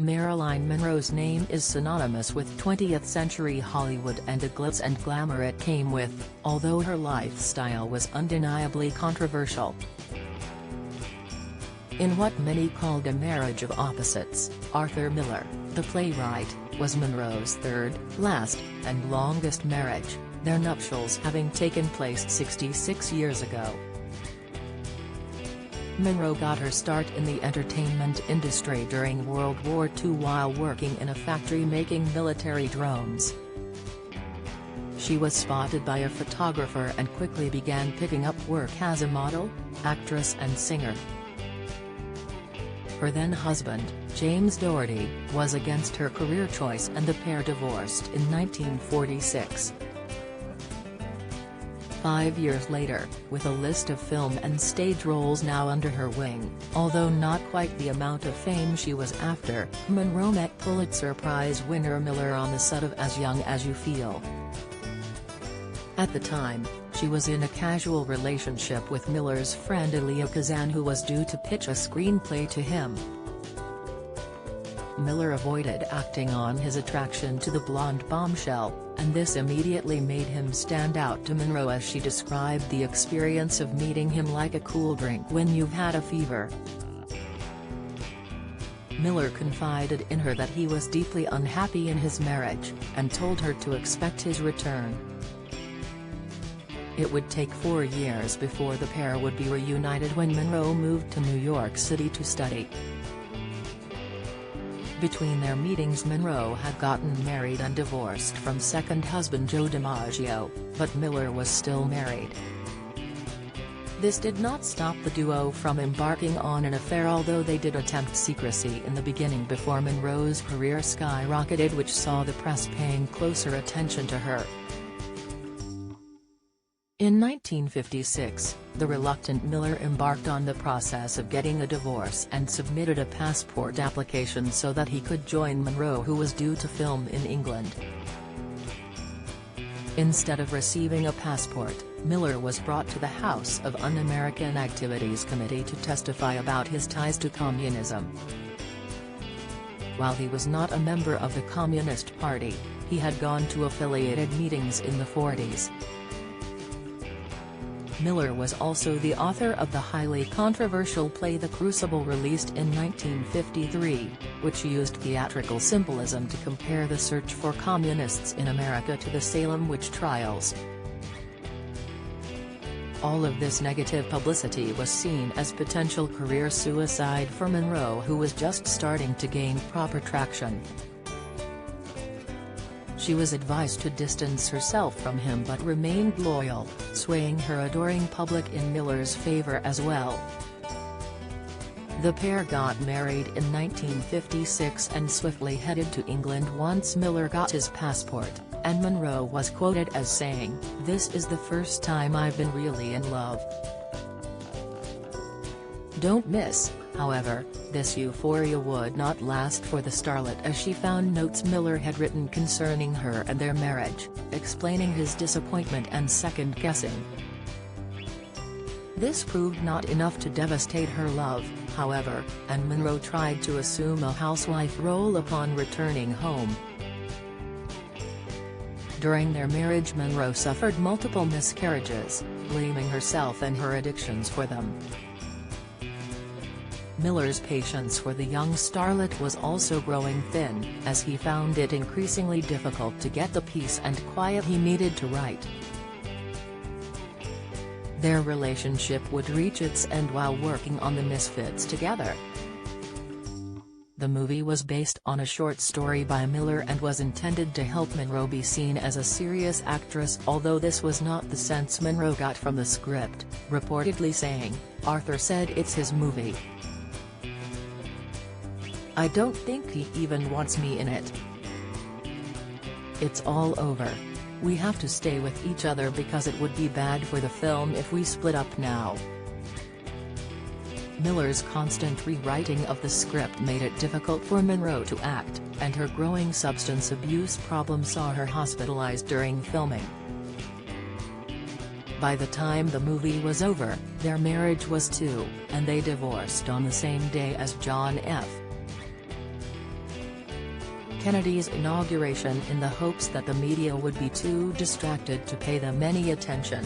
Marilyn Monroe's name is synonymous with 20th-century Hollywood and the glitz and glamour it came with, although her lifestyle was undeniably controversial. In what many called a marriage of opposites, Arthur Miller, the playwright, was Monroe's third, last, and longest marriage, their nuptials having taken place 66 years ago. Monroe got her start in the entertainment industry during World War II while working in a factory making military drones. She was spotted by a photographer and quickly began picking up work as a model, actress and singer. Her then-husband, James Doherty, was against her career choice and the pair divorced in 1946. 5 years later, with a list of film and stage roles now under her wing, although not quite the amount of fame she was after, Monroe met Pulitzer Prize winner Miller on the set of As Young as You Feel. At the time, she was in a casual relationship with Miller's friend Elia Kazan, who was due to pitch a screenplay to him. Miller avoided acting on his attraction to the blonde bombshell, and this immediately made him stand out to Monroe, as she described the experience of meeting him like a cool drink when you've had a fever. Miller confided in her that he was deeply unhappy in his marriage, and told her to expect his return. It would take 4 years before the pair would be reunited when Monroe moved to New York City to study. Between their meetings, Monroe had gotten married and divorced from second husband Joe DiMaggio, but Miller was still married. This did not stop the duo from embarking on an affair, although they did attempt secrecy in the beginning before Monroe's career skyrocketed, which saw the press paying closer attention to her. In 1956, the reluctant Miller embarked on the process of getting a divorce and submitted a passport application so that he could join Monroe, who was due to film in England. Instead of receiving a passport, Miller was brought to the House of Un-American Activities Committee to testify about his ties to communism. While he was not a member of the Communist Party, he had gone to affiliated meetings in the 40s. Miller was also the author of the highly controversial play The Crucible, released in 1953, which used theatrical symbolism to compare the search for communists in America to the Salem witch trials. All of this negative publicity was seen as potential career suicide for Monroe, who was just starting to gain proper traction. She was advised to distance herself from him but remained loyal, swaying her adoring public in Miller's favor as well. The pair got married in 1956 and swiftly headed to England once Miller got his passport, and Monroe was quoted as saying, "This is the first time I've been really in love." Don't miss, however, this euphoria would not last for the starlet, as she found notes Miller had written concerning her and their marriage, explaining his disappointment and second-guessing. This proved not enough to devastate her love, however, and Monroe tried to assume a housewife role upon returning home. During their marriage, Monroe suffered multiple miscarriages, blaming herself and her addictions for them. Miller's patience for the young starlet was also growing thin, as he found it increasingly difficult to get the peace and quiet he needed to write. Their relationship would reach its end while working on The Misfits together. The movie was based on a short story by Miller and was intended to help Monroe be seen as a serious actress, although this was not the sense Monroe got from the script, reportedly saying, "Arthur said it's his movie. I don't think he even wants me in it. It's all over. We have to stay with each other because it would be bad for the film if we split up now." Miller's constant rewriting of the script made it difficult for Monroe to act, and her growing substance abuse problem saw her hospitalized during filming. By the time the movie was over, their marriage was too, and they divorced on the same day as John F. Kennedy's inauguration in the hopes that the media would be too distracted to pay them any attention.